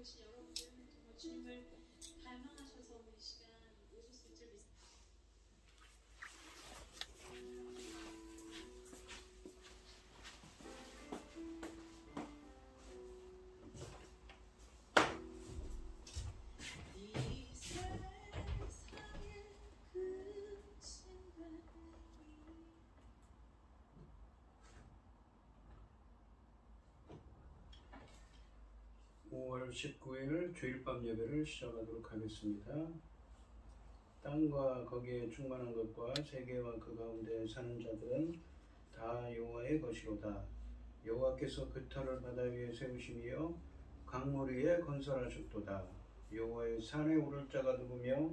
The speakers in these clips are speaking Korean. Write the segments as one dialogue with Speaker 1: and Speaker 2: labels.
Speaker 1: 계신 여러분들은 정말 주님을 닮아가셔서 오늘 이 시간 오실 수 있을 믿습니다.
Speaker 2: (5월 19일) 주일밤 예배를 시작하도록 하겠습니다. 땅과 거기에 충만한 것과 세계와 그 가운데 사는 자들은 다 여호와의 것이로다. 여호와께서 그 터를 바다 위에 세우시며 강물 위에 건설하셨도다. 여호와의 산에 오를 자가 누구며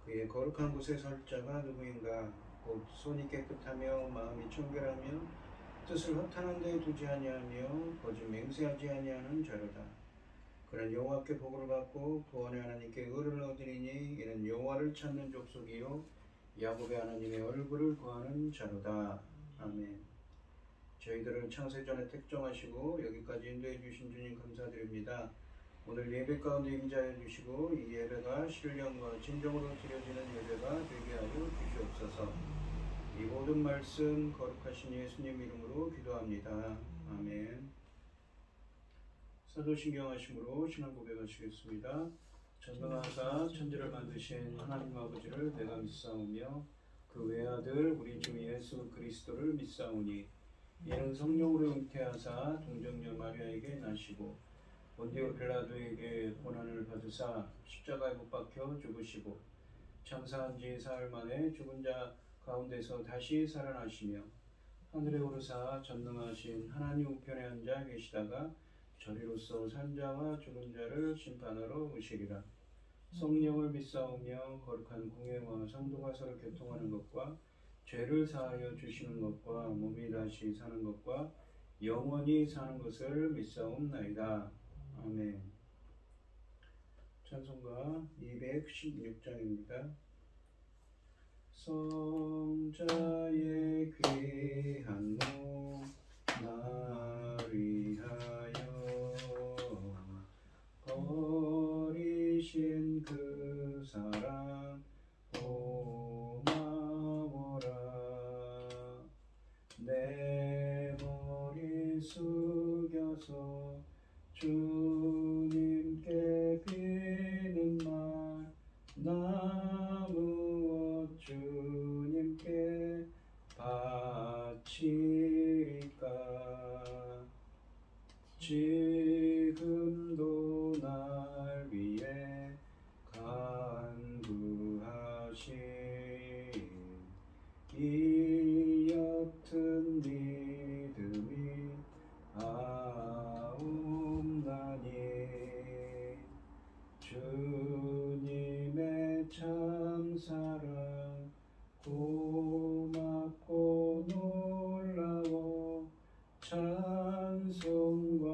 Speaker 2: 그의 거룩한 곳에 설 자가 누구인가? 곧 손이 깨끗하며 마음이 청결하며 뜻을 허탄한 데에 두지 아니하며 거짓 맹세하지 아니하는 자로다. 그는 여호와께 복을 받고 구원의 하나님께 의를 얻으리니 이는 여호와를 찾는 족속이요 야곱의 하나님의 얼굴을 구하는 자로다. 아멘. 저희들을 창세전에 택정하시고 여기까지 인도해 주신 주님 감사드립니다. 오늘 예배 가운데 임재하여 주시고 이 예배가 신령과 진정으로 드려지는 예배가 되게 하여 주시옵소서. 이 모든 말씀 거룩하신 예수님 이름으로 기도합니다. 아멘. 사도신경 하심으로 신앙 고백하시겠습니다. 전능하사 천지를 만드신 하나님 아버지를 내가 믿사오며 그 외아들 우리 주 예수 그리스도를 믿사오니 이는 성령으로 잉태하사 동정녀 마리아에게 나시고 본디오 빌라도에게 고난을 받으사 십자가에 못 박혀 죽으시고 장사한 지 사흘 만에 죽은 자 가운데서 다시 살아나시며 하늘에 오르사 전능하신 하나님 우편에 앉아 계시다가 저리로서 산자와 죽은 자를 심판하러 오시리라. 성령을 믿사오며 거룩한 공회와 성도가 서로 교통하는 것과 죄를 사하여 주시는 것과 몸이 다시 사는 것과 영원히 사는 것을 믿사옵나이다. 아멘. 찬송가 216장입니다. 성자의 귀한 몸 날 위하여 버리신 그 사랑 고마워라. 내 머리 숙여서 주님께 비는 말 나 무엇 주님께 바칠까. 지금도 날 위해 간구하신 이 옅은 믿음이 아옵나니 주님의 참사랑 고맙고 놀라워 찬송과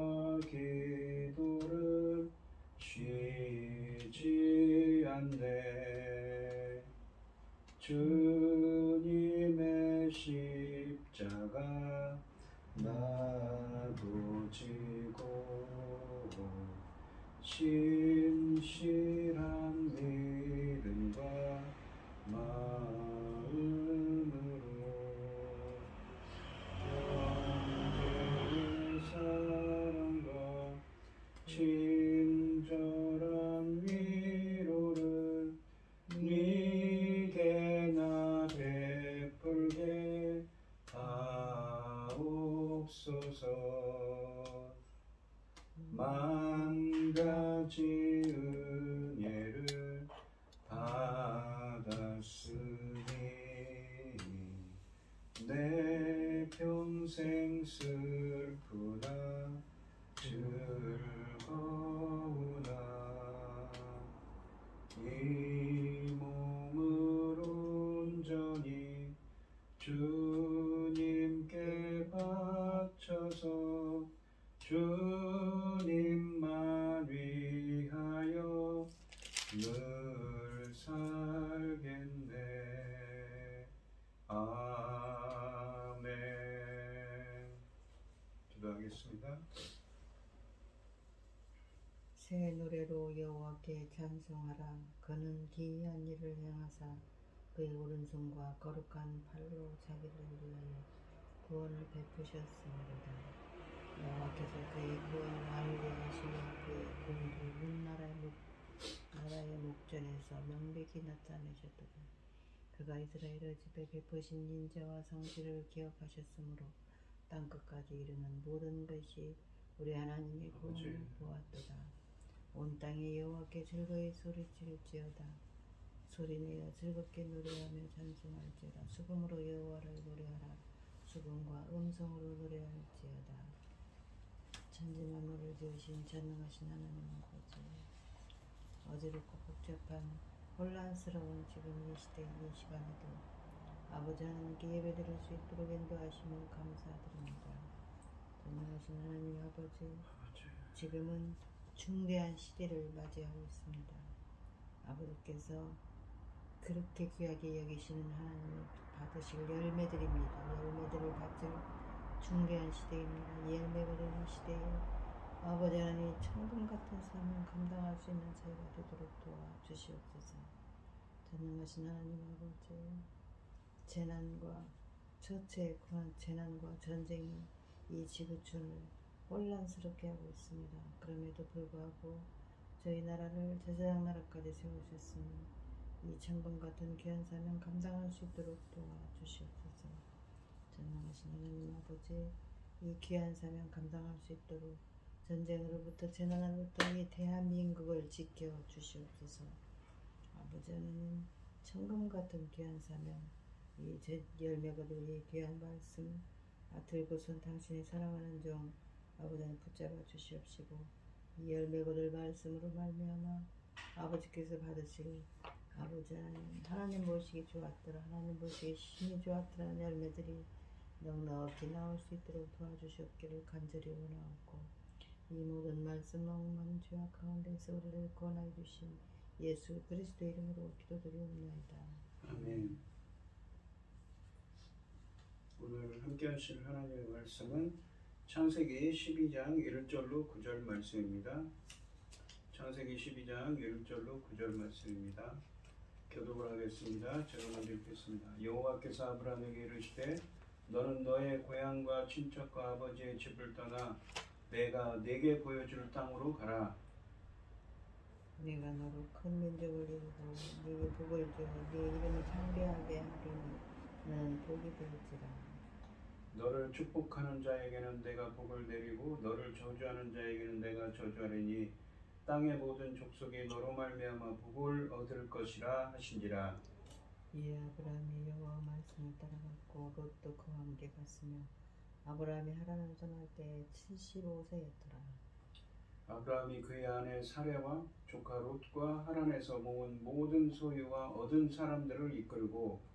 Speaker 2: 기도를 쉬지 않네. 주님의 십자가 나도 지고 신실한 믿음과 마음으로 영원의 사랑과 친절한 위로를 네게 나 베풀게 하옵소서. 만 가지 은혜를 받았으니 내 평생 슬프나 즐거우나 이 몸을 온전히 주님께 바쳐서 주님만 위하여
Speaker 3: 새 노래로 여호와께 찬송하라. 그는 기이한 일을 행하사 그의 오른손과 거룩한 팔로 자기를 위하여 구원을 베푸셨습니다. 여호와께서 그의 구원을 알게 하시며 그의 공을 온 나라의 목전에서 명백히 나타내셨도다. 그가 이스라엘 집에 베푸신 인자와 성실을 기억하셨으므로 땅끝까지 이르는 모든 것이 우리 하나님의 구원을 보았도다. 온 땅이 여호와께 즐거이 소리칠지어다. 소리내어 즐겁게 노래하며 찬송할지어다. 수금으로 여호와를 노래하라. 수금과 음성으로 노래할지어다. 천지만물을 지으신 전능하신 하나님 아버지, 어지럽고 복잡한 혼란스러운 지금 이 시대 이 시간에도 아버지 하나님께 예배드릴 수 있도록 인도하심을 감사드립니다. 전능하신 하나님 아버지, 지금은 중대한 시대를 맞이하고 있습니다. 아버지께서 그렇게 귀하게 여기시는 하나님을 받으실 열매들입니다. 열매들을 받을 중대한 시대입니다. 열매가 되는 시대에 아버지 하나님 천금 같은 삶을 감당할 수 있는 저희가 되도록 도와주시옵소서. 전능하신 하나님 아버지, 재난과 처체의 재난과 전쟁이 이 지구촌을 혼란스럽게 하고 있습니다. 그럼에도 불구하고 저희 나라를 제사장 나라까지 세우셨으니 이 천금 같은 귀한 사명 감당할 수 있도록 도와주시옵소서. 전능하신 하나님 아버지, 이 귀한 사명 감당할 수 있도록 전쟁으로부터 재난으로부터 이 대한민국을 지켜주시옵소서. 아버지 하나님, 천금 같은 귀한 사명, 이 열매가 될 이 귀한 말씀 들고선 당신의 사랑하는 종 아버지 하나님 붙잡아 주시옵시고, 이 열매가 될 말씀으로 말미암아 아버지께서 받으실 아버지 하나님 보시기 좋았더라, 하나님 보시기 심히 좋았더라는 열매들이 넉넉히 나올 수 있도록 도와주시옵기를 간절히 원하옵고, 이 모든 말씀 너무많은 죄악 가운데서 우리를 구원하여 주신 예수 그리스도 이름으로 기도드리옵나이다.
Speaker 2: 아멘. 오늘 함께 하실 하나님의 말씀은 창세기 12장 1절로 9절 말씀입니다. 창세기 12장 1절로 9절 말씀입니다. 교독을 하겠습니다. 제가 먼저 읽겠습니다. 여호와께서 아브라함에게 이르시되 너는 너의 고향과 친척과 아버지의 집을 떠나 내가 네게 보여줄 땅으로 가라.
Speaker 3: 내가 너로 큰 민족을 이루고 네게 복을 주어 네 이름이 창대하게 하리니 너는 복이 될지라.
Speaker 2: 너를 축복하는 자에게는 내가 복을 내리고 너를 저주하는 자에게는 내가 저주하리니 땅의 모든 족속이 너로 말미암아 복을 얻을 것이라 하신지라.
Speaker 3: 이에 아브라함이 여호와 말씀을 따라갔고 롯도 그와 함께 갔으며 아브라함이 하란을 떠날 때에 75세였더라.
Speaker 2: 아브라함이 그의 아내 사레와 조카 롯과 하란에서 모은 모든 소유와 얻은 사람들을 이끌고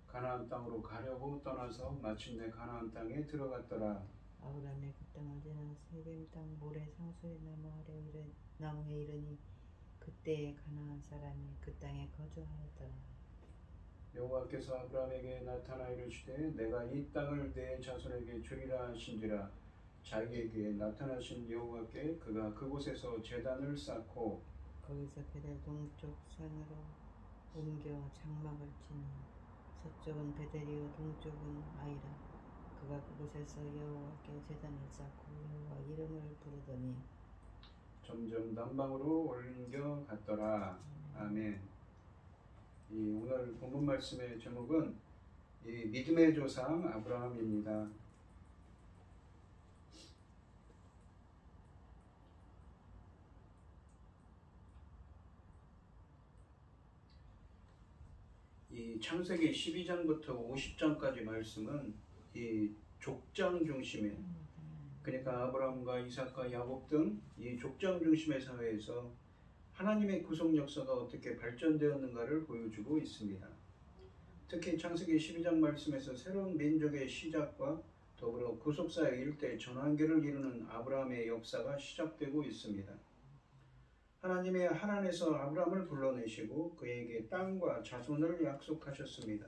Speaker 2: 가나안 땅으로 가려고 떠나서 마침내 가나안 땅에 들어갔더라.
Speaker 3: 아브라함이 그 땅을 지나 세겜 땅 모래 상수의 나무에 이르니 그때에 가나안 사람이 그 땅에 거주하였더라.
Speaker 2: 여호와께서 아브라함에게 나타나 이르시되 내가 이 땅을 내 자손에게 주리라 하신지라. 자기에게 나타나신 여호와께 그가 그곳에서 제단을 쌓고
Speaker 3: 거기서 베델 동쪽 산으로 옮겨 장막을 치니 서쪽은 베델이요 동쪽은 아이라. 그가 그곳에서 여호와께 제단을 쌓고 여호와 이름을 부르더니
Speaker 2: 점점 남방으로 옮겨 갔더라. 아멘. 오늘 본문 말씀의 제목은 믿음의 조상 아브라함입니다. 이 창세기 12장부터 50장까지 말씀은 이 족장 중심의, 그러니까 아브라함과 이삭과 야곱 등 이 족장 중심의 사회에서 하나님의 구속 역사가 어떻게 발전되었는가를 보여주고 있습니다. 특히 창세기 12장 말씀에서 새로운 민족의 시작과 더불어 구속사의 일대 전환기를 이루는 아브라함의 역사가 시작되고 있습니다. 하나님의 하란에서 아브라함을 불러내시고 그에게 땅과 자손을 약속하셨습니다.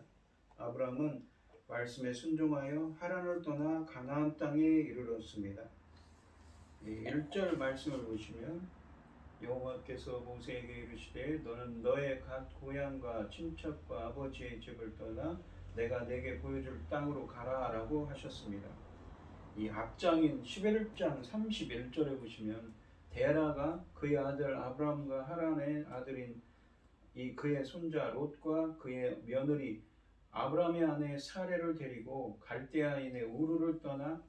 Speaker 2: 아브라함은 말씀에 순종하여 하란을 떠나 가나안 땅에 이르렀습니다. 1절 말씀을 보시면 여호와께서 모세에게 이르시되 너는 너의 각 고향과 친척과 아버지의 집을 떠나 내가 내게 보여줄 땅으로 가라라고 하셨습니다. 이 앞장인 11장 31절에 보시면 데라가 그의 아들 아브람과 하란의 아들인 이 그의 손자 롯과 그의 며느리 아브람의 아내 사레를 데리고 갈대아인의 우르를 떠나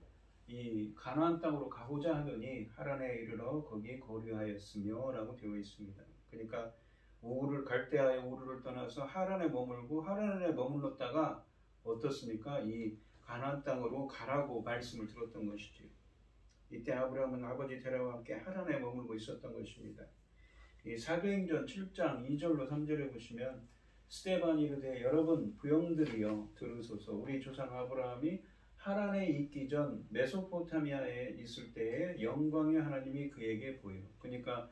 Speaker 2: 이 가나안 땅으로 가고자 하더니 하란에 이르러 거기 거류하였으며 라고 되어 있습니다. 그러니까 갈대아의 우르를 떠나서 하란에 머물고 하란에 머물렀다가 어떻습니까? 이 가나안 땅으로 가라고 말씀을 들었던 것이지요. 이때 아브람은 아버지 데라와 함께 하란에 머물고 있었던 것입니다. 이 사도행전 7장 2절로 3절에 보시면 스데반이 이르되 여러분 부형들이여 들으소서 우리 조상 아브라함이 하란에 있기 전 메소포타미아에 있을 때에 영광의 하나님이 그에게 보여. 그러니까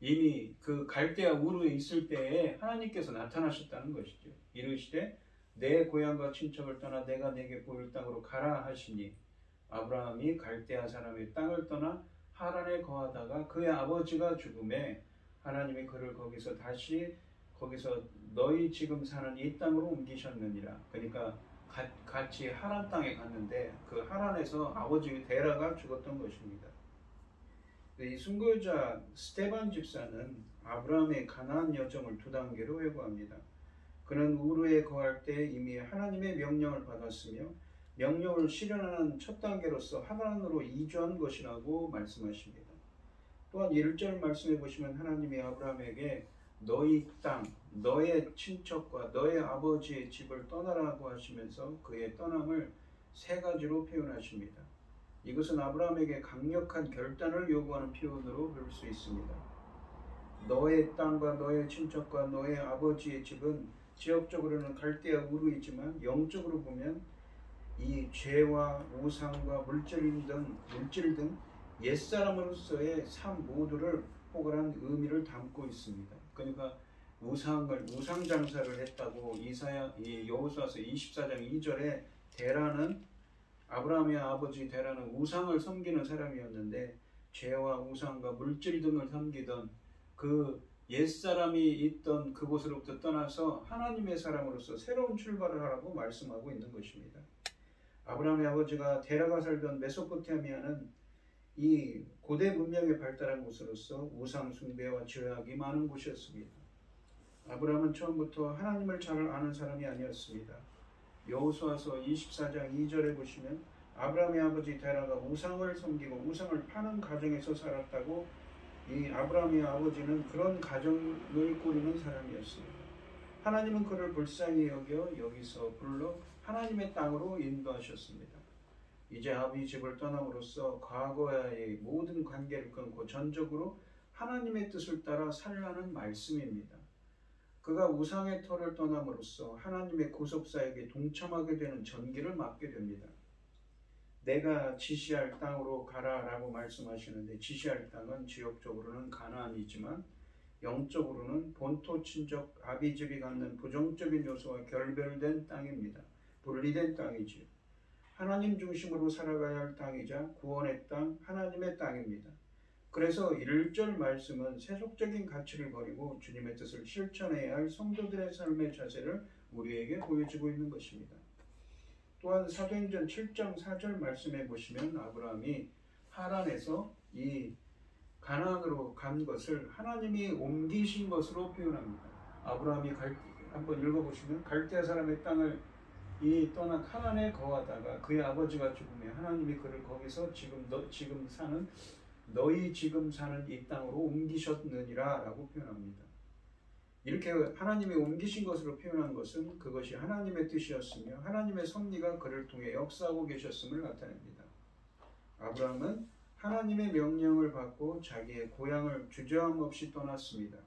Speaker 2: 이미 그 갈대아 우르에 있을 때에 하나님께서 나타나셨다는 것이죠. 이르시되 내 고향과 친척을 떠나 내가 내게 보일 땅으로 가라 하시니 아브라함이 갈대아 사람의 땅을 떠나 하란에 거하다가 그의 아버지가 죽음에 하나님이 그를 거기서 너희 지금 사는 이 땅으로 옮기셨느니라. 그러니까 같이 하란 땅에 갔는데 그 하란에서 아버지 데라가 죽었던 것입니다. 이 순교자 스데반 집사는 아브라함의 가나안 여정을 두 단계로 회고합니다. 그는 우르에 거할 때 이미 하나님의 명령을 받았으며 명령을 실현하는 첫 단계로서 하란으로 이주한 것이라고 말씀하십니다. 또한 1절 말씀해 보시면 하나님이 아브라함에게 너희 땅, 너의 친척과 너의 아버지의 집을 떠나라고 하시면서 그의 떠남을 세 가지로 표현하십니다. 이것은 아브라함에게 강력한 결단을 요구하는 표현으로 볼 수 있습니다. 너의 땅과 너의 친척과 너의 아버지의 집은 지역적으로는 갈대아 우르이지만 영적으로 보면 이 죄와 우상과 물질 등 옛사람으로서의 삶 모두를 포괄한 의미를 담고 있습니다. 그러니까 우상 장사를 했다고 여호수아서 24장 2절에 데라는 아브라함의 아버지 데라는 우상을 섬기는 사람이었는데 죄와 우상과 물질 등을 섬기던 그 옛사람이 있던 그곳으로부터 떠나서 하나님의 사람으로서 새로운 출발을 하라고 말씀하고 있는 것입니다. 아브라함의 아버지가 데라가 살던 메소포타미아는 이 고대 문명이 발달한 곳으로서 우상 숭배와 죄악이 많은 곳이었습니다. 아브라함은 처음부터 하나님을 잘 아는 사람이 아니었습니다. 여호수아서 24장 2절에 보시면 아브라함의 아버지 데라가 우상을 섬기고 우상을 파는 가정에서 살았다고 이 아브라함의 아버지는 그런 가정을 꾸리는 사람이었습니다. 하나님은 그를 불쌍히 여겨 여기서 불러 하나님의 땅으로 인도하셨습니다. 이제 아비 집을 떠남으로써 과거와의 모든 관계를 끊고 전적으로 하나님의 뜻을 따라 살라는 말씀입니다. 그가 우상의 터를 떠남으로써 하나님의 구속사역에 동참하게 되는 전기를 맡게 됩니다. 내가 지시할 땅으로 가라라고 말씀하시는데 지시할 땅은 지역적으로는 가나안이지만 영적으로는 본토 친족 아비집이 갖는 부정적인 요소와 결별된 땅입니다. 분리된 땅이지요. 하나님 중심으로 살아가야 할 땅이자 구원의 땅, 하나님의 땅입니다. 그래서 1절 말씀은 세속적인 가치를 버리고 주님의 뜻을 실천해야 할 성도들의 삶의 자세를 우리에게 보여주고 있는 것입니다. 또한 사도행전 7장 4절 말씀해 보시면 아브라함이 하란에서 이 가나안으로 간 것을 하나님이 옮기신 것으로 표현합니다. 아브라함이 한번 읽어보시면 갈대아 사람의 땅을 떠나 하란에 거하다가 그의 아버지가 죽음에 하나님이 그를 거기서 너희 지금 사는 이 땅으로 옮기셨느니라 라고 표현합니다. 이렇게 하나님이 옮기신 것으로 표현한 것은 그것이 하나님의 뜻이었으며 하나님의 섭리가 그를 통해 역사하고 계셨음을 나타냅니다. 아브라함은 하나님의 명령을 받고 자기의 고향을 주저함 없이 떠났습니다.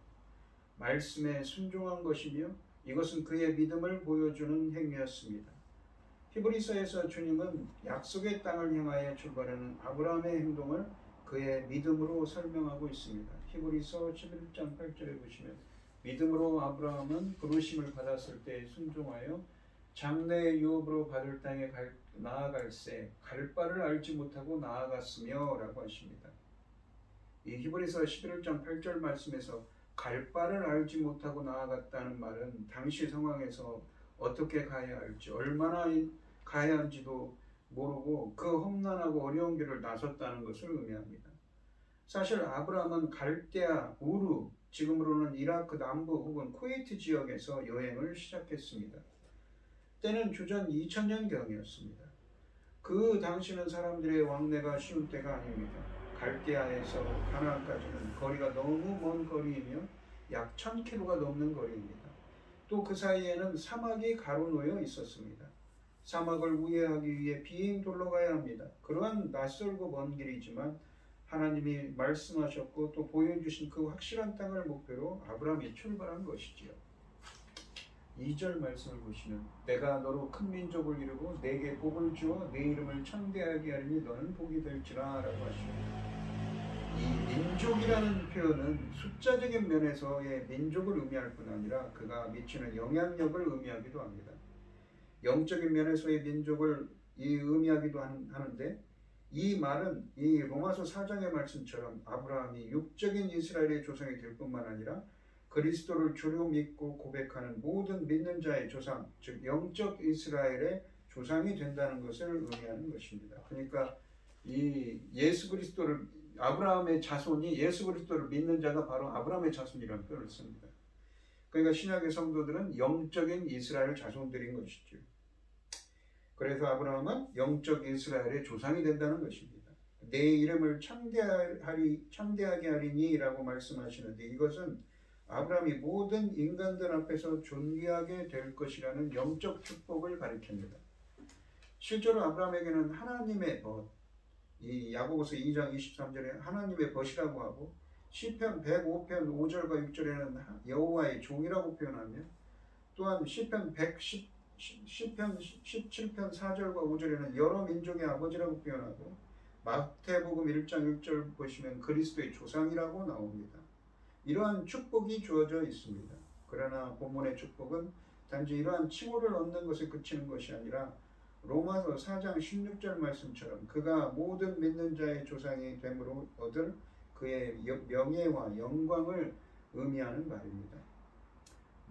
Speaker 2: 말씀에 순종한 것이며 이것은 그의 믿음을 보여주는 행위였습니다. 히브리서에서 주님은 약속의 땅을 향하여 출발하는 아브라함의 행동을 그의 믿음으로 설명하고 있습니다. 히브리서 11장 8절에 보시면 믿음으로 아브라함은 부르심을 받았을 때 순종하여 장래의 유업으로 받을 땅에 나아갈새 갈 바를 알지 못하고 나아갔으며 라고 하십니다. 이 히브리서 11장 8절 말씀에서 갈 바를 알지 못하고 나아갔다는 말은 당시 상황에서 어떻게 가야 할지, 얼마나 가야 한지도 모르고 그 험난하고 어려운 길을 나섰다는 것을 의미합니다. 사실 아브라함은 갈대아, 우르, 지금으로는 이라크 남부 혹은 쿠웨이트 지역에서 여행을 시작했습니다. 때는 주전 2000년경이었습니다. 그 당시는 사람들의 왕래가 쉬운 때가 아닙니다. 갈대아에서 가나안까지는 거리가 너무 먼 거리이며 약 1000km가 넘는 거리입니다. 또 그 사이에는 사막이 가로놓여 있었습니다. 사막을 우회하기 위해 비행돌로 가야 합니다. 그러한 낯설고 먼 길이지만 하나님이 말씀하셨고 또 보여주신 그 확실한 땅을 목표로 아브라함이 출발한 것이지요. 2절 말씀을 보시면 내가 너로 큰 민족을 이루고 내게 복을 주어 내 이름을 창대하게 하리니 너는 복이 될지라 라고 하십니다. 이 민족이라는 표현은 숫자적인 면에서의 민족을 의미할 뿐 아니라 그가 미치는 영향력을 의미하기도 합니다. 영적인 면에서의 민족을 의미하기도 하는데 이 말은 이 로마서 4장의 말씀처럼 아브라함이 육적인 이스라엘의 조상이 될 뿐만 아니라 그리스도를 주로 믿고 고백하는 모든 믿는 자의 조상, 즉 영적 이스라엘의 조상이 된다는 것을 의미하는 것입니다. 그러니까 이 예수 그리스도를 아브라함의 자손이 예수 그리스도를 믿는 자가 바로 아브라함의 자손이라는 표현을 씁니다. 그러니까 신약의 성도들은 영적인 이스라엘 자손들인 것이죠. 그래서 아브라함은 영적 이스라엘의 조상이 된다는 것입니다. 내 이름을 창대하게 하리니 라고 말씀하시는데 이것은 아브라함이 모든 인간들 앞에서 존귀하게 될 것이라는 영적 축복을 가리킵니다. 실제로 아브라함에게는 하나님의 벗, 이 야고보서 2장 23절에 하나님의 벗이라고 하고 시편 105편 5절과 6절에는 여호와의 종이라고 표현하며 또한 시편 17편 4절과 5절에는 여러 민족의 아버지라고 표현하고 마태복음 1장 1절 보시면 그리스도의 조상이라고 나옵니다. 이러한 축복이 주어져 있습니다. 그러나 본문의 축복은 단지 이러한 칭호를 얻는 것에 그치는 것이 아니라 로마서 4장 16절 말씀처럼 그가 모든 믿는 자의 조상이 됨으로 얻을 그의 명예와 영광을 의미하는 말입니다.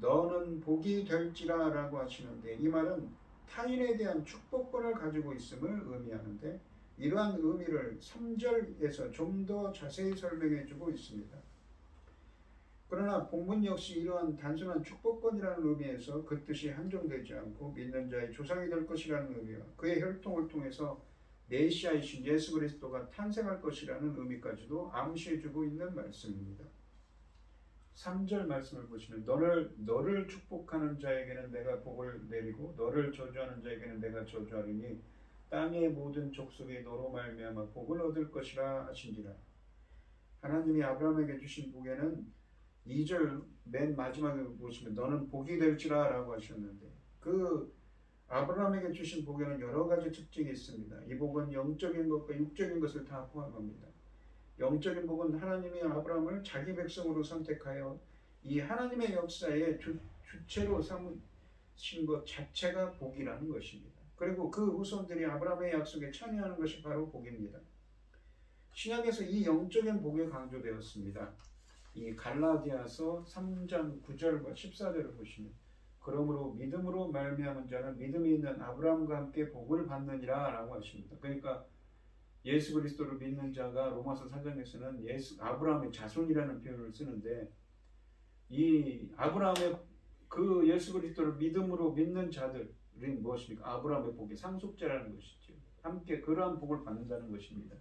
Speaker 2: 너는 복이 될지라 라고 하시는데 이 말은 타인에 대한 축복권을 가지고 있음을 의미하는데 이러한 의미를 3절에서 좀 더 자세히 설명해 주고 있습니다. 그러나 본문 역시 이러한 단순한 축복권이라는 의미에서 그 뜻이 한정되지 않고 믿는 자의 조상이 될 것이라는 의미와 그의 혈통을 통해서 메시아이신 예수 그리스도가 탄생할 것이라는 의미까지도 암시해주고 있는 말씀입니다. 3절 말씀을 보시면 너를 축복하는 자에게는 내가 복을 내리고 너를 저주하는 자에게는 내가 저주하리니 땅의 모든 족속이 너로 말미암아 복을 얻을 것이라 하신지라. 하나님이 아브라함에게 주신 복에는 2절 맨 마지막에 보시면 너는 복이 될지라 라고 하셨는데 그 아브라함에게 주신 복에는 여러 가지 특징이 있습니다. 이 복은 영적인 것과 육적인 것을 다 포함합니다. 영적인 복은 하나님이 아브라함을 자기 백성으로 선택하여 이 하나님의 역사의 주체로 삼으신 것 자체가 복이라는 것입니다. 그리고 그 후손들이 아브라함의 약속에 참여하는 것이 바로 복입니다. 신약에서 이 영적인 복이 강조되었습니다. 이 갈라디아서 3장 9절과 14절을 보시면 그러므로 믿음으로 말미암은 자는 믿음이 있는 아브라함과 함께 복을 받느니라 라고 하십니다. 그러니까 예수 그리스도를 믿는 자가 로마서 4장에서는 아브라함의 자손이라는 표현을 쓰는데 이 아브라함의 그 예수 그리스도를 믿음으로 믿는 자들이 무엇입니까? 아브라함의 복의 상속자라는 것이죠. 함께 그러한 복을 받는다는 것입니다.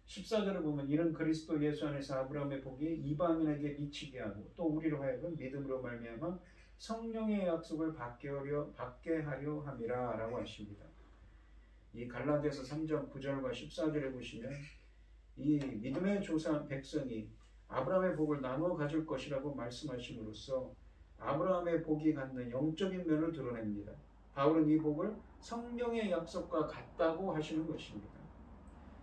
Speaker 2: 14절을 보면 이는 그리스도 예수 안에서 아브라함의 복이 이방인에게 미치게 하고 또 우리로 하여금 믿음으로 말미암아 성령의 약속을 받게 하려 함이라 라고 하십니다. 이 갈라디아서 3장 9절과 14절에 보시면 이 믿음의 조상 백성이 아브라함의 복을 나누어 가질 것이라고 말씀하심으로써 아브라함의 복이 갖는 영적인 면을 드러냅니다. 바울은 이 복을 성령의 약속과 같다고 하시는 것입니다.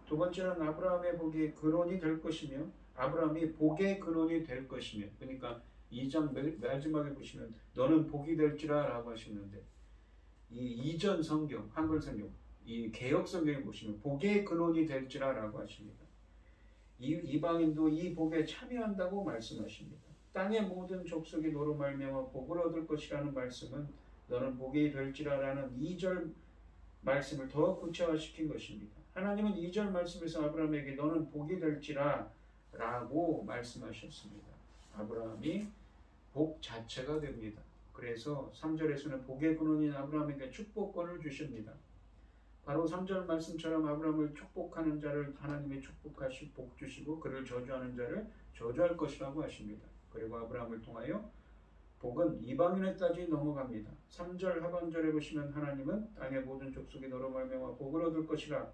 Speaker 2: 두 번째는 아브라함의 복이 근원이 될 것이며 아브라함이 복의 근원이 될 것이며 그러니까 2장 마지막에 보시면 너는 복이 될지라 라고 하셨는데 이 이전 성경, 한글 성경, 이 개혁 성경에 보시면 복의 근원이 될지라 라고 하십니다. 이방인도 이 복에 참여한다고 말씀하십니다. 땅의 모든 족속이 너로 말미암아 복을 얻을 것이라는 말씀은 너는 복이 될지라라는 2절 말씀을 더 구체화시킨 것입니다. 하나님은 2절 말씀에서 아브라함에게 너는 복이 될지라 라고 말씀하셨습니다. 아브라함이 복 자체가 됩니다. 그래서 3절에서는 복의 근원인 아브라함에게 축복권을 주십니다. 바로 3절 말씀처럼 아브라함을 축복하는 자를 하나님이 축복하시고 복 주시고 그를 저주하는 자를 저주할 것이라고 하십니다. 그리고 아브라함을 통하여 복은 이방인에까지 넘어갑니다. 3절 하반절에 보시면 하나님은 땅의 모든 족속이 너로 말미암아 복을 얻을 것이라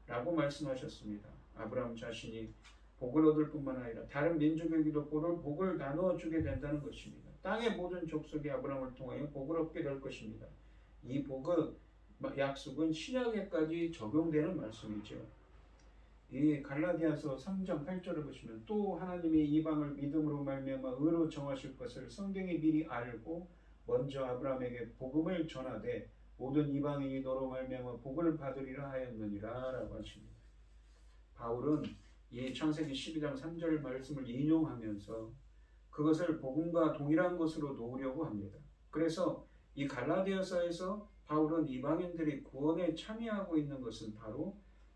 Speaker 2: 라고 말씀하셨습니다. 아브라함 자신이 복을 얻을 뿐만 아니라 다른 민족에게도 복을 나누어 주게 된다는 것입니다. 땅의 모든 족속이 아브라함을 통하여 복을 얻게 될 것입니다. 이 복의 약속은 신약에까지 적용되는 말씀이죠. 이 갈라디아서 3장 8절을 보시면 또 하나님이 이방을 믿음으로 말미암아 의로 정하실 것을 성경이 미리 알고 먼저 아브라함에게 복음을 전하되 모든 이방인이 너로 말미암아 복을 받으리라 하였느니라 라고 하십니다. 바울은 이 창세기 12장 3절 말씀을 인용하면서 그것을 복음과 동일한 것으로 놓으려고 합니다. 그래서 이 갈라디아서에서 바울은 이방인들이 구원에 참여하고 있는 것은 바로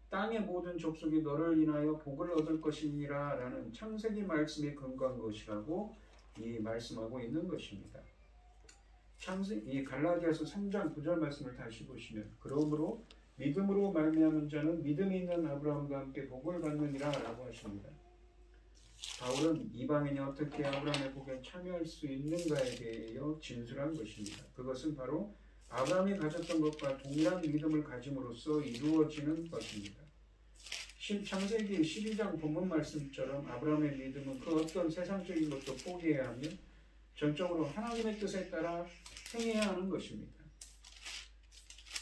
Speaker 2: 땅의 모든 족속이 너를 인하여 복을 얻을 것이니라 라는 창세기 말씀에 근거한 것이라고 이 말씀하고 있는 것입니다. 이 갈라디아서 3장 9절 말씀을 다시 보시면 그러므로 믿음으로 말미암은 자는 믿음이 있는 아브라함과 함께 복을 받느니라 라고 하십니다. 바울은 이방인이 어떻게 아브라함의 복에 참여할 수 있는가에 대하여 진술한 것입니다. 그것은 바로 아브라함이 가졌던 것과 동일한 믿음을 가짐으로써 이루어지는 것입니다. 창세기 12장 본문 말씀처럼 아브라함의 믿음은 그 어떤 세상적인 것도 포기해야 하며 전적으로 하나님의 뜻에 따라 행해야 하는 것입니다.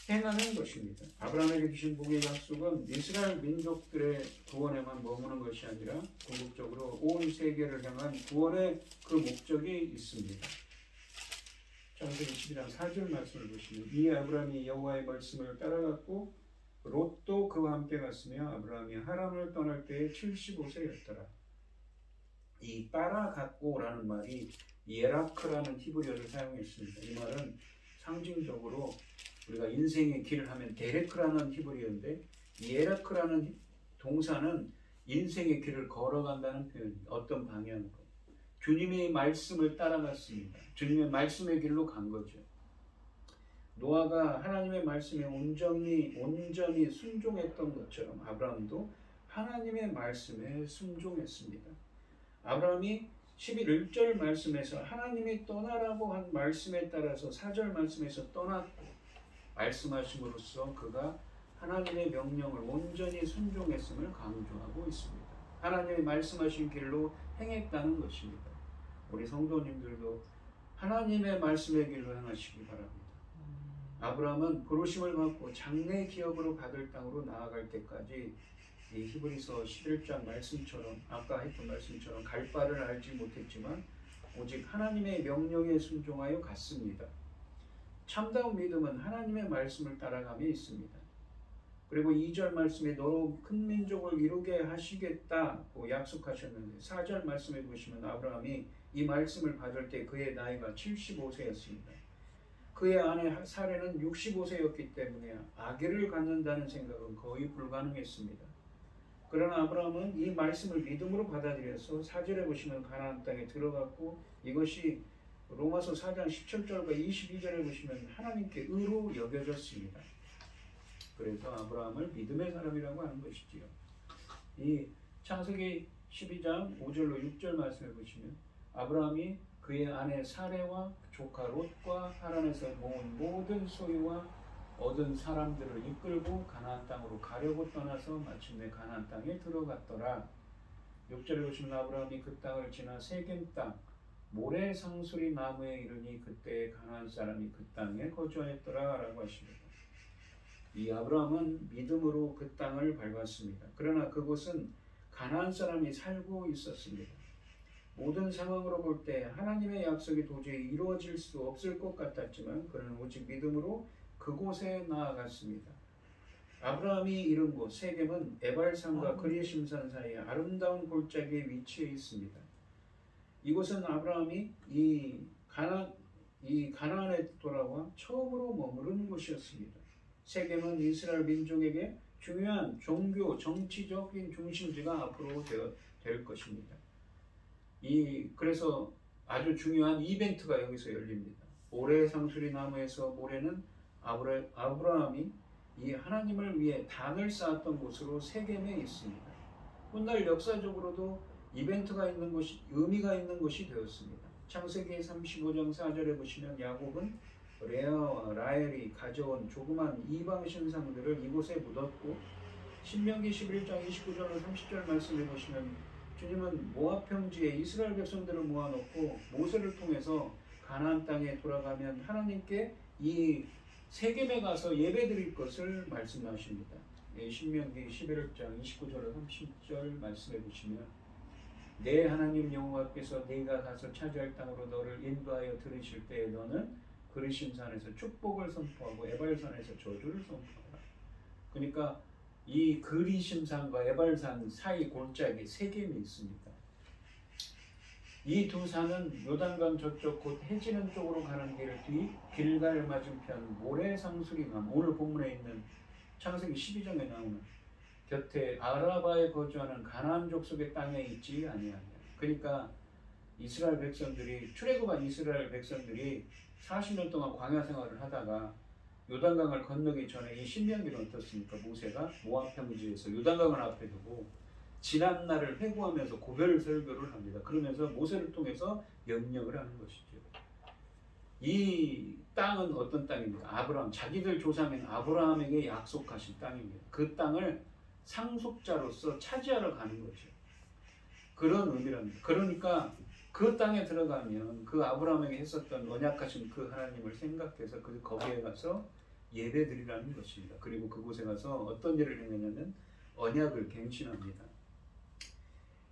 Speaker 2: 행하는 것입니다. 아브라함에게 주신 복의 약속은 이스라엘 민족들의 구원에만 머무는 것이 아니라 궁극적으로 온 세계를 향한 구원의 그 목적이 있습니다. 창세기 12장 4절 말씀을 보시면 이 아브라함이 여호와의 말씀을 따라갔고 롯도 그와 함께 갔으며 아브라함이 하란을 떠날 때에 75세였더라. 이 따라갔고라는 말이 예라크라는 히브리어를 사용했습니다. 이 말은 상징적으로 우리가 인생의 길을 하면 데레크라는 히브리어인데 예라크라는 동사는 인생의 길을 걸어간다는 표현입니다. 어떤 방향으로. 주님의 말씀을 따라갔습니다. 주님의 말씀의 길로 간 거죠. 노아가 하나님의 말씀에 온전히 순종했던 것처럼 아브라함도 하나님의 말씀에 순종했습니다. 아브라함이 11절 말씀에서 하나님이 떠나라고 한 말씀에 따라서 4절 말씀에서 떠났고 말씀하심으로써 그가 하나님의 명령을 온전히 순종했음을 강조하고 있습니다. 하나님의 말씀하신 길로 행했다는 것입니다. 우리 성도님들도 하나님의 말씀의 길로 행하시기 바랍니다. 아브라함은 부르심을 받고 장래 기업으로 받을 땅으로 나아갈 때까지 이 히브리서 11장 말씀처럼 아까 했던 말씀처럼 갈 바를 알지 못했지만 오직 하나님의 명령에 순종하여 갔습니다. 참다운 믿음은 하나님의 말씀을 따라감에 있습니다. 그리고 2절 말씀에 너로 큰 민족을 이루게 하시겠다고 약속하셨는데 4절 말씀에 보시면 아브라함이 이 말씀을 받을 때 그의 나이가 75세였습니다. 그의 아내 사레는 65세였기 때문에 아기를 갖는다는 생각은 거의 불가능했습니다. 그러나 아브라함은 이 말씀을 믿음으로 받아들여서 4절에 보시면 가나안 땅에 들어갔고 이것이 로마서 4장 17절과 22절에 보시면 하나님께 의로 여겨졌습니다. 그래서 아브라함을 믿음의 사람이라고 하는 것이지요. 이 창세기 12장 5절로 6절 말씀을 보시면 아브라함이 그의 아내 사레와 조카 롯과 하란에서 모은 모든 소유와 얻은 사람들을 이끌고 가나안 땅으로 가려고 떠나서 마침내 가나안 땅에 들어갔더라. 6절에 보시면 아브라함이 그 땅을 지나 세겜 땅 모래 상수리 나무에 이르니 그때 가나안 사람이 그 땅에 거주하였더라 라고 하십니다. 이 아브라함은 믿음으로 그 땅을 밟았습니다. 그러나 그곳은 가나안 사람이 살고 있었습니다. 모든 상황으로 볼 때 하나님의 약속이 도저히 이루어질 수 없을 것 같았지만 그는 오직 믿음으로 그곳에 나아갔습니다. 아브라함이 이른 곳 세겜은 에발산과 그리심산 사이에 아름다운 골짜기에 위치해 있습니다. 이곳은 아브라함이 이 가나안에 돌아와 처음으로 머무르는 곳이었습니다. 세겜은 이스라엘 민족에게 중요한 종교, 정치적인 중심지가 앞으로 될 것입니다. 그래서 아주 중요한 이벤트가 여기서 열립니다. 모래 상수리 나무에서 모래는 아브라함이 이 하나님을 위해 단을 쌓았던 곳으로 세겜에 있습니다. 훗날 역사적으로도 이벤트가 있는 것이, 의미가 있는 것이 되었습니다. 창세기 35장 4절에 보시면 야곱은 레아와 라헬이 가져온 조그만 이방 신상들을 이곳에 묻었고, 신명기 11장 29절로 30절 말씀에 보시면 주님은 모압 평지에 이스라엘 백성들을 모아놓고 모세를 통해서 가나안 땅에 돌아가면 하나님께 이 세겜에 가서 예배드릴 것을 말씀하십니다. 신명기 11장 29절로 30절 말씀해 보시면 내 하나님 여호와께서 네가 가서 차지할 땅으로 너를 인도하여 들으실 때에 너는 그리심산에서 축복을 선포하고 에발산에서 저주를 선포하라. 그러니까 이 그리심산과 에발산 사이 골짜기 세겜이 있습니다. 이 두 산은 요단강 저쪽 곧 해지는 쪽으로 가는 길 뒤 길갈 맞은편 모래상수리강, 오늘 본문에 있는 창세기 12장에 나오는 곁에 아라바에 거주하는 가나안 족속의 땅에 있지 아니하냐. 그러니까 이스라엘 백성들이, 출애굽한 이스라엘 백성들이 40년 동안 광야 생활을 하다가 요단강을 건너기 전에 이 신명기는 어떻습니까? 모세가 모압 평지에서 요단강을 앞에 두고 지난 날을 회고하면서 고별 설교를 합니다. 그러면서 모세를 통해서 명령을 하는 것이죠. 이 땅은 어떤 땅입니까? 아브라함, 자기들 조상인 아브라함에게 약속하신 땅입니다. 그 땅을 상속자로서 차지하러 가는 거죠. 그런 의미랍니다. 그러니까 그 땅에 들어가면 그 아브라함에게 했었던 언약하신 그 하나님을 생각해서 거기에 가서 예배드리라는 것입니다. 그리고 그곳에 가서 어떤 일을 행하냐면 언약을 갱신합니다.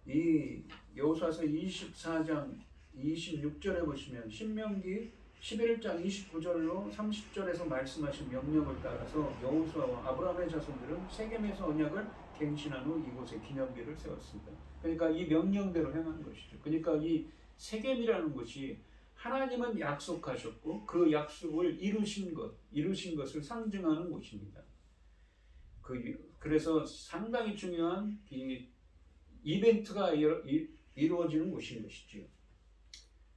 Speaker 2: 이 여호수아서 24장 26절에 보시면 신명기 11장 29절로 30절에서 말씀하신 명령을 따라서 여호수아와 아브라함의 자손들은 세겜에서 언약을 갱신한 후 이곳에 기념비를 세웠습니다. 그러니까 이 명령대로 행한 것이죠. 그러니까 이 세겜이라는 것이 하나님은 약속하셨고 그 약속을 이루신 것을 상징하는 곳입니다. 그래서 상당히 중요한 이 이벤트가 이루어지는 곳인 것이지요.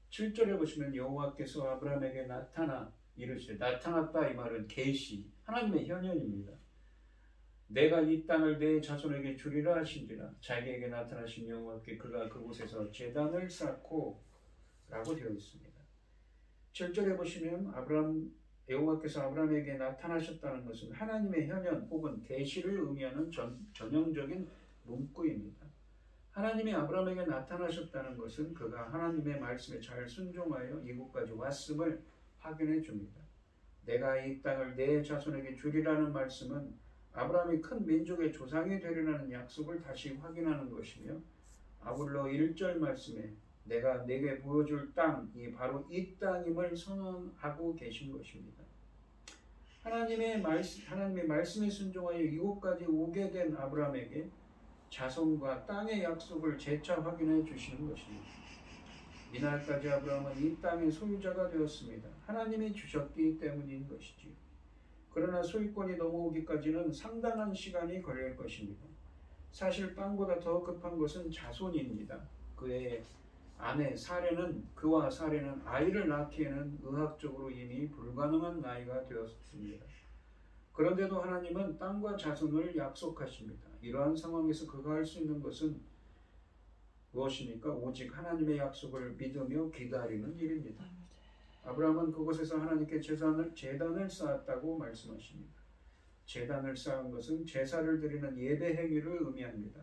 Speaker 2: 7절에 보시면 여호와께서 아브라함에게 나타나 이르시되, 나타났다 이 말은 계시, 하나님의 현현입니다. 내가 이 땅을 내 자손에게 주리라 하신지라. 자기에게 나타나신 여호와께 그가 그곳에서 제단을 쌓고 라고 되어 있습니다. 7절에 보시면 여호와께서 아브라함에게 나타나셨다는 것은 하나님의 현현 혹은 계시를 의미하는 전형적인 문구입니다. 하나님이 아브라함에게 나타나셨다는 것은 그가 하나님의 말씀에 잘 순종하여 이곳까지 왔음을 확인해 줍니다. 내가 이 땅을 내 자손에게 주리라는 말씀은 아브라함이 큰 민족의 조상이 되리라는 약속을 다시 확인하는 것이며, 아울러 1절 말씀에 내가 내게 보여줄 땅이 바로 이 땅임을 선언하고 계신 것입니다. 하나님의 말씀에 순종하여 이곳까지 오게 된 아브라함에게 자손과 땅의 약속을 재차 확인해 주시는 것입니다. 이날까지 아브라함은 이 땅의 소유자가 되었습니다. 하나님이 주셨기 때문인 것이지요. 그러나 소유권이 넘어오기까지는 상당한 시간이 걸릴 것입니다. 사실 땅보다 더 급한 것은 자손입니다. 그의 아내 그와 사례는 아이를 낳기에는 의학적으로 이미 불가능한 나이가 되었습니다. 그런데도 하나님은 땅과 자손을 약속하십니다. 이러한 상황에서 그가 할 수 있는 것은 무엇입니까? 오직 하나님의 약속을 믿으며 기다리는 일입니다. 아브라함은 그곳에서 하나님께 제단을 쌓았다고 말씀하십니다. 제단을 쌓은 것은 제사를 드리는 예배 행위를 의미합니다.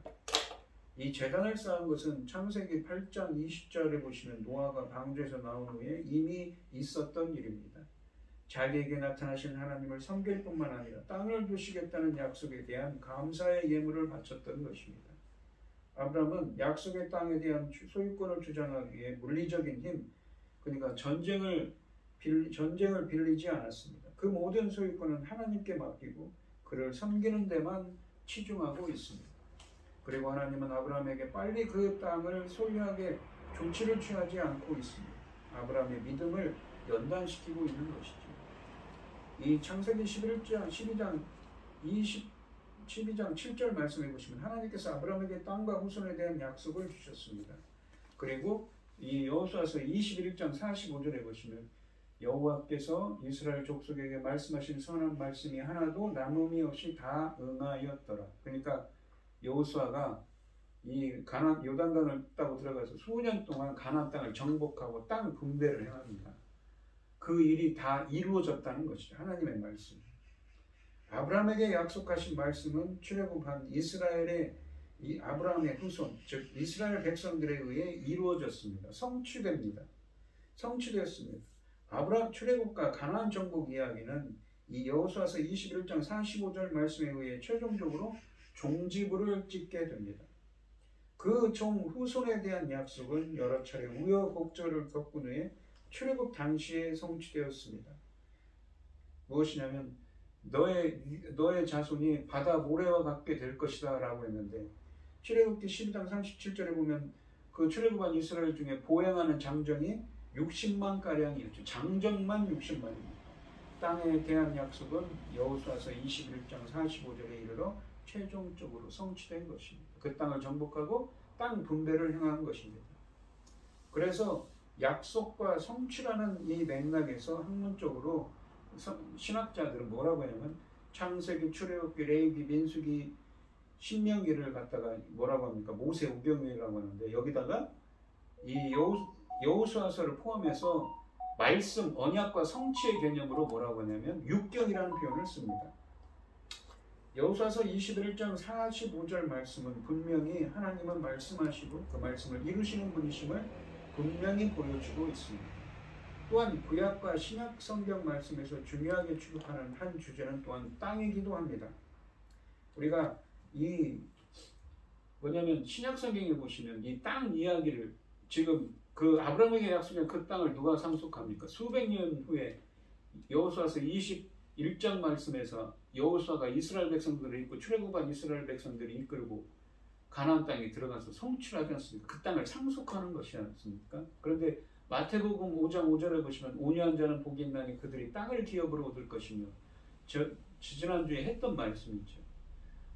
Speaker 2: 이 제단을 쌓은 것은 창세기 8장 20절에 보시면 노아가 방주에서 나온 후에 이미 있었던 일입니다. 자기에게 나타나신 하나님을 섬길 뿐만 아니라 땅을 주시겠다는 약속에 대한 감사의 예물을 바쳤던 것입니다. 아브라함은 약속의 땅에 대한 소유권을 주장하기 위해 물리적인 힘, 그러니까 전쟁을 빌리지 않았습니다. 그 모든 소유권은 하나님께 맡기고 그를 섬기는 데만 치중하고 있습니다. 그리고 하나님은 아브라함에게 빨리 그 땅을 소유하게 조치를 취하지 않고 있습니다. 아브라함의 믿음을 연단시키고 있는 것이죠. 이 창세기 12장 7절 말씀해 보시면 하나님께서 아브라함에게 땅과 후손에 대한 약속을 주셨습니다. 그리고 이 여호수아서 21장 45절에 보시면 여호와께서 이스라엘 족속에게 말씀하신 선한 말씀이 하나도 남음이 없이 다 응하였더라. 그러니까 여호수아가 이 요단강을 따고 들어가서 수년 동안 가나안 땅을 정복하고 땅 분배를 행합니다. 그 일이 다 이루어졌다는 것이죠. 하나님의 말씀. 아브라함에게 약속하신 말씀은 출애굽한 이스라엘의 이 아브라함의 후손, 즉 이스라엘 백성들에 의해 이루어졌습니다. 성취되었습니다. 아브라함 출애굽과 가나안 정복 이야기는 이 여호수아서 21장 45절 말씀에 의해 최종적으로 종지부를 찍게 됩니다. 그 종 후손에 대한 약속은 여러 차례 우여곡절을 겪은 후에 출애굽 당시에 성취되었습니다. 무엇이냐면 너의 자손이 바다 모래와 같게 될 것이다 라고 했는데 출애굽기 12장 37절에 보면 그 출애굽한 이스라엘 중에 보행하는 장정이 60만 가량이었죠. 장정만 60만입니다. 땅에 대한 약속은 여호수아서 21장 45절에 이르러 최종적으로 성취된 것입니다. 그 땅을 정복하고 땅 분배를 행한 것입니다. 그래서 약속과 성취라는 이 맥락에서 학문적으로 신학자들은 뭐라고 하냐면 창세기, 출애굽기, 레위기, 민수기, 신명기를 갖다가 뭐라고 합니까? 모세 우경이라고 하는데 여기다가 이 여호수아서를 포함해서 말씀, 언약과 성취의 개념으로 뭐라고 하냐면 육경이라는 표현을 씁니다. 여호수아서 21장 45절 말씀은 분명히 하나님은 말씀하시고 그 말씀을 이루시는 분이심을 분명히 보여주고 있습니다. 또한 구약과 신약 성경 말씀에서 중요하게 취급하는 한 주제는 또한 땅이기도 합니다. 우리가 뭐냐면 신약 성경에 보시면 이 땅 이야기를 지금 그 아브라함에게 약속한 그 땅을 누가 상속합니까? 수백 년 후에 여호수아서 21장 말씀에서 여호수아가 이스라엘 백성들을 이끌고 출애굽한 이스라엘 백성들이 이끌고 가나안 땅에 들어가서 성취하지 않습니까? 그 땅을 상속하는 것이지 않습니까? 그런데 마태복음 5장 5절에 보시면 온유한 자는 복이 있나니 그들이 땅을 기업으로 얻을 것이며 지난주에 했던 말씀이죠.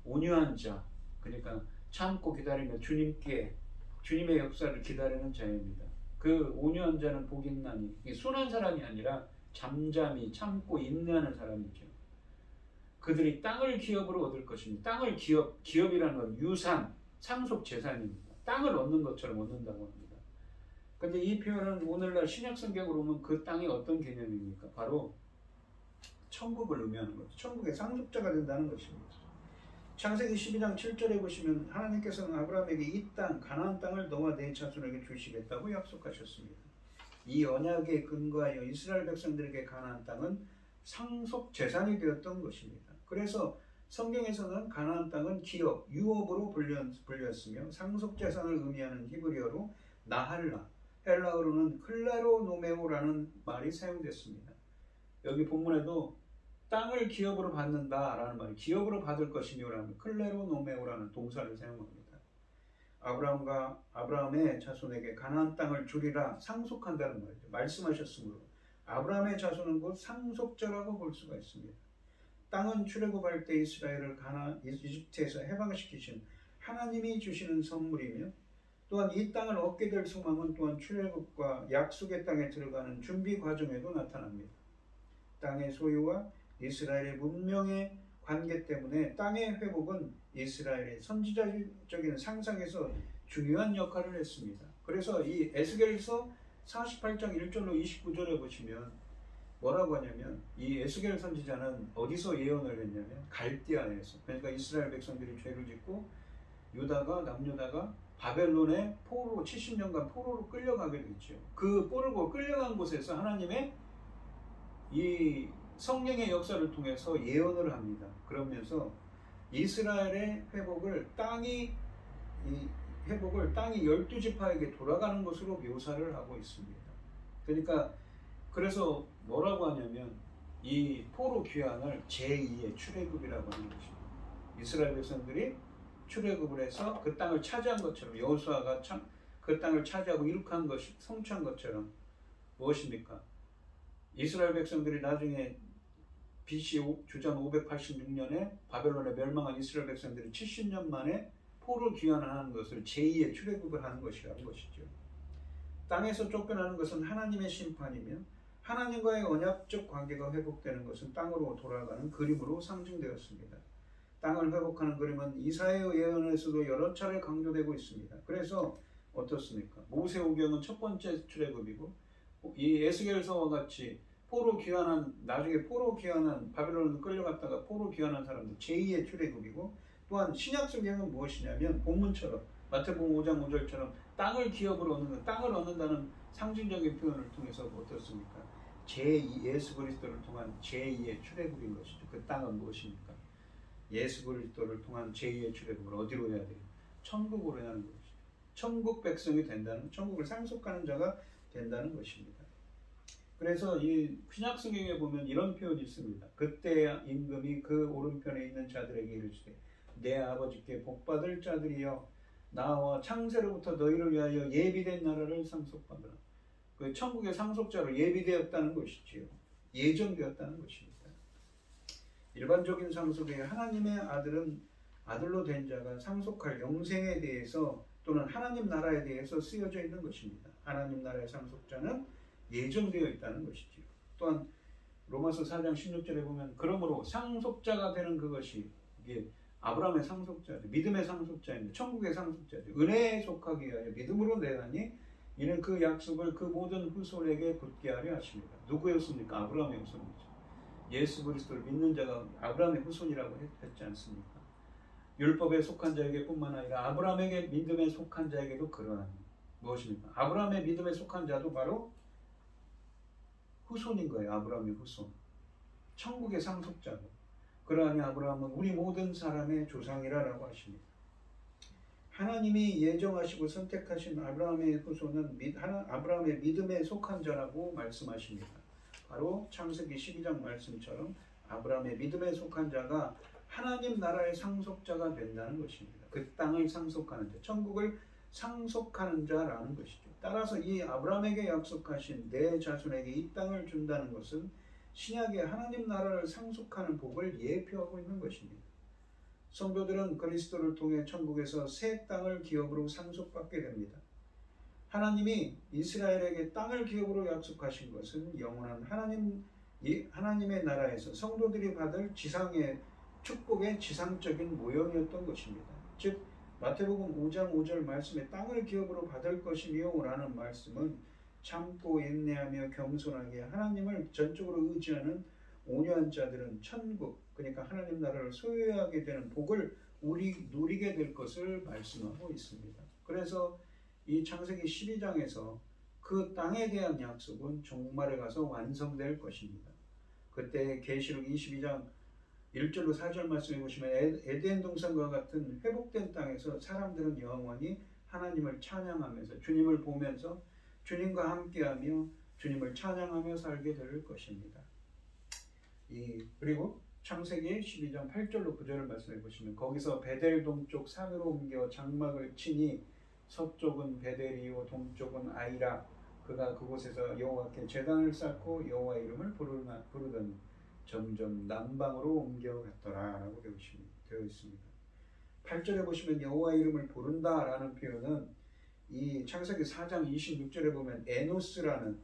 Speaker 2: 온유한 자, 그러니까 참고 기다리며 주님의 역사를 기다리는 자입니다. 그 온유한 자는 복이 있나니 이게 순한 사람이 아니라 잠잠히 참고 인내하는 사람이죠. 그들이 땅을 기업으로 얻을 것입니다. 땅을 기업이라는 건 유산, 상속 재산입니다. 땅을 얻는 것처럼 얻는다고 합니다. 그런데 이 표현은 오늘날 신약 성경으로 보면 그 땅이 어떤 개념입니까? 바로 천국을 의미하는 거죠. 천국의 상속자가 된다는 것입니다. 창세기 12장 7절에 보시면 하나님께서는 아브라함에게 이 땅, 가나안 땅을 너와 내 자손에게 주시겠다고 약속하셨습니다. 이 언약에 근거하여 이스라엘 백성들에게 가나안 땅은 상속 재산이 되었던 것입니다. 그래서 성경에서는 가나안 땅은 기업, 유업으로 불렸으며 상속 재산을 의미하는 히브리어로 나할라, 헬라어로는 클레로노메오라는 말이 사용됐습니다. 여기 본문에도 땅을 기업으로 받는다라는 말이 기업으로 받을 것이며라는 클레로노메오라는 동사를 사용합니다. 아브라함의 자손에게 가나안 땅을 주리라 상속한다는 말이죠. 말씀하셨으므로 아브라함의 자손은 곧 상속자라고 볼 수가 있습니다. 땅은 출애굽할 때 이스라엘을 이집트에서 해방시키신 하나님이 주시는 선물이며 또한 이 땅을 얻게 될 소망은 또한 출애굽과 약속의 땅에 들어가는 준비 과정에도 나타납니다. 땅의 소유와 이스라엘의 문명의 관계 때문에 땅의 회복은 이스라엘의 선지자적인 상상에서 중요한 역할을 했습니다. 그래서 이 에스겔서 48장 1절로 29절에 보시면 뭐라고 하냐면 이 에스겔 선지자는 어디서 예언을 했냐면 갈대아에서, 그러니까 이스라엘 백성들이 죄를 짓고 남유다가 바벨론의 포로로 70년간 포로로 끌려가게 됐죠. 그 포로로 끌려간 곳에서 하나님의 이 성령의 역사를 통해서 예언을 합니다. 그러면서 이스라엘의 회복을 땅이 12지파에게 돌아가는 것으로 묘사를 하고 있습니다. 그러니까 그래서 뭐라고 하냐면 이 포로 귀환을 제2의 출애굽이라고 하는 것입니다. 이스라엘 백성들이 출애굽을 해서 그 땅을 차지한 것처럼, 여호수아가 그 땅을 차지하고 이룩한 것이 성취한 것처럼 무엇입니까? 이스라엘 백성들이 나중에 BC 주전 586년에 바벨론에 멸망한 이스라엘 백성들이 70년 만에 포로 귀환을 하는 것을 제2의 출애굽을 하는 것이라는 것이죠. 땅에서 쫓겨나는 것은 하나님의 심판이며 하나님과의 언약적 관계가 회복되는 것은 땅으로 돌아가는 그림으로 상징되었습니다. 땅을 회복하는 그림은 이사야의 예언에서도 여러 차례 강조되고 있습니다. 그래서 어떻습니까? 모세오경은 첫 번째 출애굽이고 이 에스겔서와 같이 나중에 포로 귀환한 바벨론으로 끌려갔다가 포로 귀환한 사람들 제2의 출애굽이고, 또한 신약성경은 무엇이냐면 본문처럼 마태복음 5장 5절처럼 땅을 기업으로 얻는, 땅을 얻는다는 상징적인 표현을 통해서 어떻습니까? 제2 예수 그리스도를 통한 제2의 출애굽인 것이죠. 그 땅은 무엇입니까? 예수 그리스도를 통한 제2의 출애굽을 어디로 해야 돼요? 천국으로 해야 하는 것이죠. 천국 백성이 된다는, 천국을 상속하는 자가 된다는 것입니다. 그래서 이 신약성경에 보면 이런 표현이 있습니다. 그때 임금이 그 오른편에 있는 자들에게 이르시되 내 아버지께 복받을 자들이여 나와 창세로부터 너희를 위하여 예비된 나라를 상속받으라. 그 천국의 상속자로 예비되었다는 것이지요. 예정되었다는 것입니다. 일반적인 상속에 하나님의 아들로 된 자가 상속할 영생에 대해서 또는 하나님 나라에 대해서 쓰여져 있는 것입니다. 하나님 나라의 상속자는 예정되어 있다는 것이죠. 또한 로마서 4장 16절에 보면 그러므로 상속자가 되는 그것이 이게 아브라함의 상속자죠. 믿음의 상속자입니다. 천국의 상속자죠. 은혜에 속하기 위하여 믿음으로 내다니 이는 그 약속을 그 모든 후손에게 굳게 하려 하십니다. 누구였습니까? 아브라함의 후손이죠. 예수 그리스도를 믿는 자가 아브라함의 후손이라고 했지 않습니까? 율법에 속한 자에게 뿐만 아니라 아브라함에게 믿음에 속한 자에게도 그러한 무엇입니까? 아브라함의 믿음에 속한 자도 바로 후손인 거예요. 아브라함의 후손. 천국의 상속자고. 그러하니 아브라함은 우리 모든 사람의 조상이라고 하십니다. 하나님이 예정하시고 선택하신 아브라함의 후손은 아브라함의 믿음에 속한 자라고 말씀하십니다. 바로 창세기 12장 말씀처럼 아브라함의 믿음에 속한 자가 하나님 나라의 상속자가 된다는 것입니다. 그 땅을 상속하는 자, 천국을 상속하는 자라는 것이죠. 따라서 이 아브라함에게 약속하신 내 자손에게 이 땅을 준다는 것은 신약의 하나님 나라를 상속하는 복을 예표하고 있는 것입니다. 성도들은 그리스도를 통해 천국에서 새 땅을 기업으로 상속받게 됩니다. 하나님이 이스라엘에게 땅을 기업으로 약속하신 것은 영원한 하나님의 나라에서 성도들이 받을 지상의 축복의 지상적인 모형이었던 것입니다. 즉 마태복음 5장 5절 말씀에 땅을 기업으로 받을 것이며 라는 말씀은 참고 인내하며 겸손하게 하나님을 전적으로 의지하는 온유한 자들은 천국, 그러니까 하나님 나라를 소유하게 되는 복을 누리게 될 것을 말씀하고 있습니다. 그래서 이 창세기 12장에서 그 땅에 대한 약속은 종말에 가서 완성될 것입니다. 그때 계시록 22장 1절로 4절 말씀해 보시면 에덴 동산과 같은 회복된 땅에서 사람들은 영원히 하나님을 찬양하면서 주님을 보면서 주님과 함께하며 주님을 찬양하며 살게 될 것입니다. 그리고 창세기 12장 8절로 9절을 말씀해 보시면 거기서 베델 동쪽 산으로 옮겨 장막을 치니 서쪽은 베델이요 동쪽은 아이라 그가 그곳에서 여호와께 제단을 쌓고 여호와 이름을 부르더니 점점 남방으로 옮겨갔더라 라고 되어 있습니다. 8절에 보시면 여호와 이름을 부른다라는 표현은 이 창세기 4장 26절에 보면 에노스라는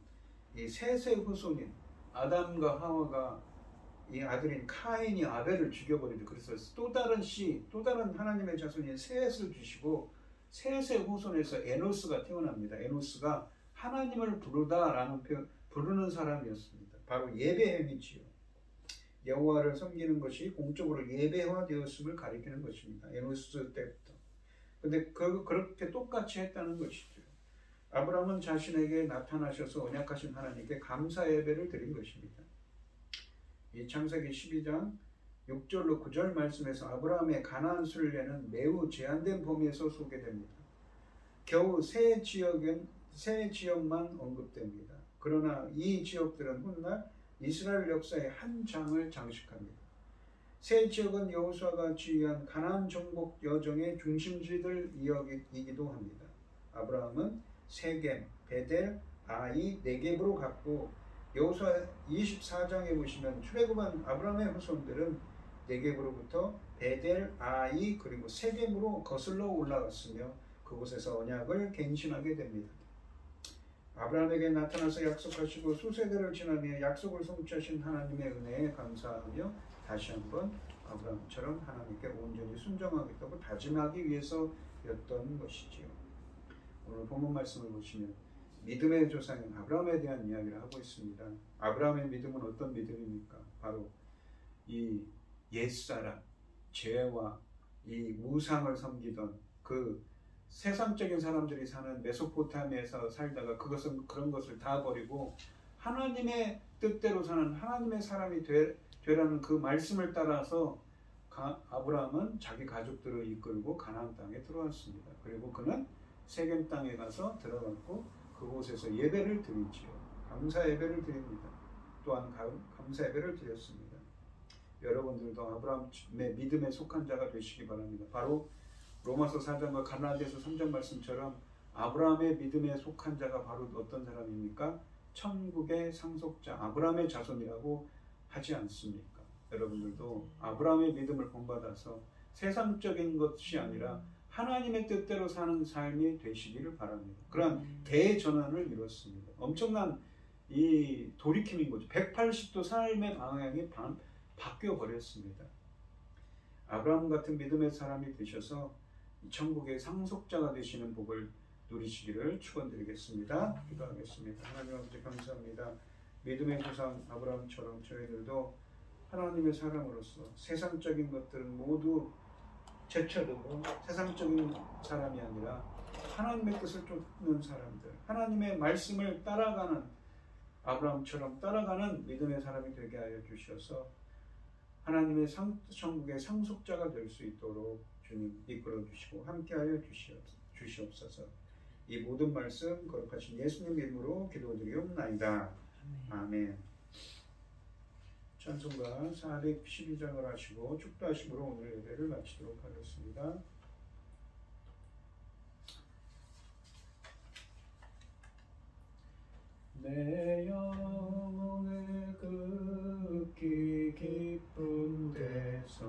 Speaker 2: 이 셋의 후손인 아담과 하와가 이 아들인 카인이 아벨을 죽여버리죠. 그래서 또 다른 하나님의 자손인 셋을 주시고 셋의 후손에서 에노스가 태어납니다. 에노스가 하나님을 부르다라는 부르는 사람이었습니다. 바로 예배행이지요. 여호와를 섬기는 것이 공적으로 예배화되었음을 가리키는 것입니다. 에노스 때부터. 근데 그렇게 똑같이 했다는 것이죠. 아브라함은 자신에게 나타나셔서 언약하신 하나님께 감사 예배를 드린 것입니다. 이 창세기 12장 6절로 9절 말씀에서 아브라함의 가나안 순례는 매우 제한된 범위에서 소개됩니다. 겨우 세 지역만 언급됩니다. 그러나 이 지역들은 훗날 이스라엘 역사의 한 장을 장식합니다. 세 지역은 여호수아가 지휘한 가나안 정복 여정의 중심지들이기도 합니다. 아브라함은 세겜, 베델, 아이, 네겝으로 갔고 여호수아 24장에 보시면 출애굽한 아브라함의 후손들은 네겝으로부터 베델, 아이 그리고 세겜으로 거슬러 올라갔으며 그곳에서 언약을 갱신하게 됩니다. 아브라함에게 나타나서 약속하시고 수세대를 지나며 약속을 성취하신 하나님의 은혜에 감사하며 다시 한번 아브라함처럼 하나님께 온전히 순종하겠다고 다짐하기 위해서였던 것이지요. 오늘 본문 말씀을 보시면 믿음의 조상인 아브라함에 대한 이야기를 하고 있습니다. 아브라함의 믿음은 어떤 믿음입니까? 바로 이 옛사람, 죄와 이 우상을 섬기던 그 세상적인 사람들이 사는 메소포타미아에서 살다가 그런 것을 다 버리고 하나님의 뜻대로 사는 하나님의 사람이 되라는 그 말씀을 따라서 아브라함은 자기 가족들을 이끌고 가나안 땅에 들어왔습니다. 그리고 그는 세겜 땅에 가서 들어갔고 그곳에서 예배를 드리지요. 감사 예배를 드립니다. 또한 감사 예배를 드렸습니다. 여러분들도 아브라함의 믿음에 속한 자가 되시기 바랍니다. 바로 로마서 4장과 갈라디아서 3장 말씀처럼 아브라함의 믿음에 속한 자가 바로 어떤 사람입니까? 천국의 상속자 아브라함의 자손이라고 하지 않습니까? 여러분들도 아브라함의 믿음을 본받아서 세상적인 것이 아니라 하나님의 뜻대로 사는 삶이 되시기를 바랍니다. 그런 대전환을 이뤘습니다. 엄청난 이 돌이킴인 거죠. 180도 삶의 방향이 바뀌어 버렸습니다. 아브라함 같은 믿음의 사람이 되셔서 천국의 상속자가 되시는 복을 누리시기를 축원드리겠습니다. 기도하겠습니다. 하나님 아버지 감사합니다. 믿음의 조상 아브라함처럼 저희들도 하나님의 사람으로서 세상적인 것들은 모두 제쳐두고 세상적인 사람이 아니라 하나님의 뜻을 쫓는 사람들, 하나님의 말씀을 따라가는 아브라함처럼 따라가는 믿음의 사람이 되게 하여 주셔서 하나님의 천국의 상속자가 될 수 있도록 주님 이끌어 주시고 함께하여 주시옵소서. 이 모든 말씀 거룩하신 예수님 이름으로 기도드리옵나이다. 아멘. 찬송가 412장을 하시고 축도하심으로 오늘 예배를 마치도록 하겠습니다. 내 영혼의 극히 깊은 데서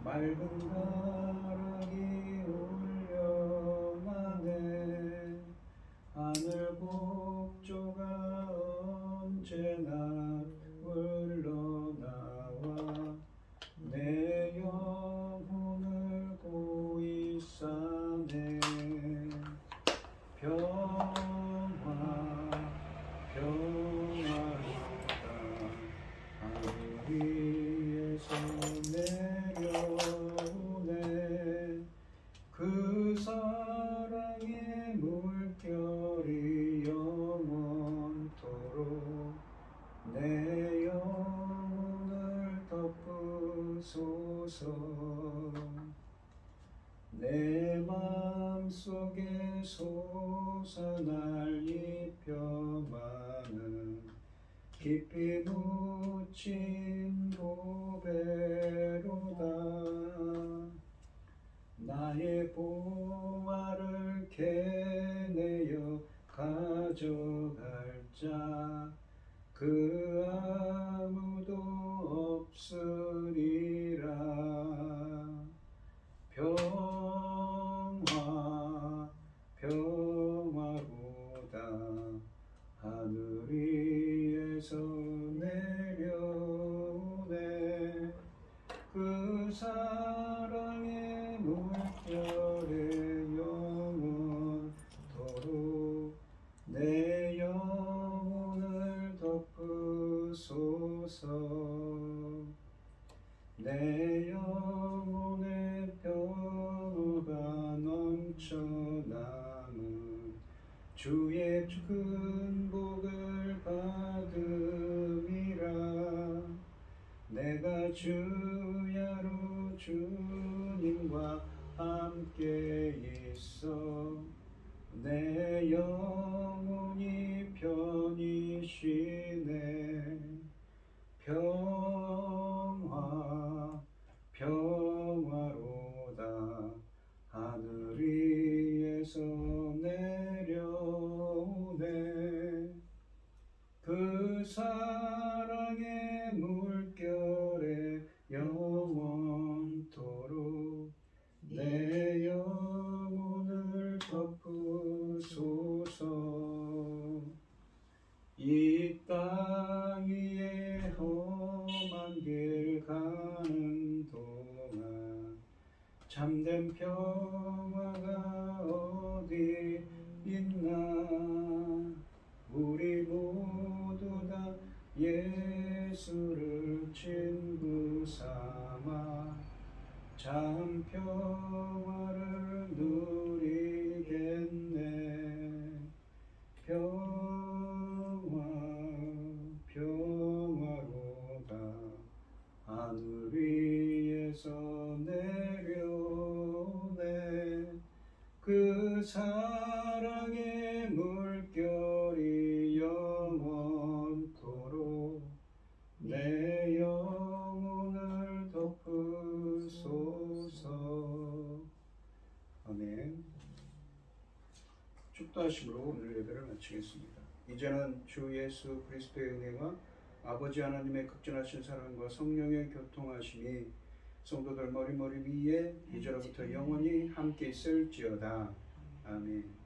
Speaker 2: 맑은 가락이 울려나네. 하늘 곡조가 언제나 흘러나와 내 영혼을 고이 싸네. 평화 평화로다 하늘 위에서 내려오네. 그 사랑의 물결이 영원토록 내 영혼을 덮으소서. 내 맘속에 솟아날 입혀만은 깊이 묻힌 보배로다. 나의 보화를 캐내어 가져갈 자 그 아무도 없으리라. 평화 평화로다 하늘 위에서 내려오네. 그 사랑의 물결에 영원토록 내 영혼을 덮으소서. 내 영혼의 평화가 넘쳐나는 주의 큰 복을 받음이라. 내가 주야로 주님과 함께 있어 내 영혼이 편히 쉬네. 참된 평화가 어디 있나. 우리 모두 다 예수를 친구 삼아 참 평화를 누리겠네. 평화로가 하늘 위에서 내려오네. 그 사랑의 물결이 영원토록 내 영혼을 덮으소서. 아멘. 축도하심으로 오늘 예배를 마치겠습니다. 이제는 주 예수 그리스도의 은혜와 아버지 하나님의 극진하신 사랑과 성령의 교통하심이 성도들 머리머리 위에 이제로부터 영원히 함께 있을지어다. 아멘.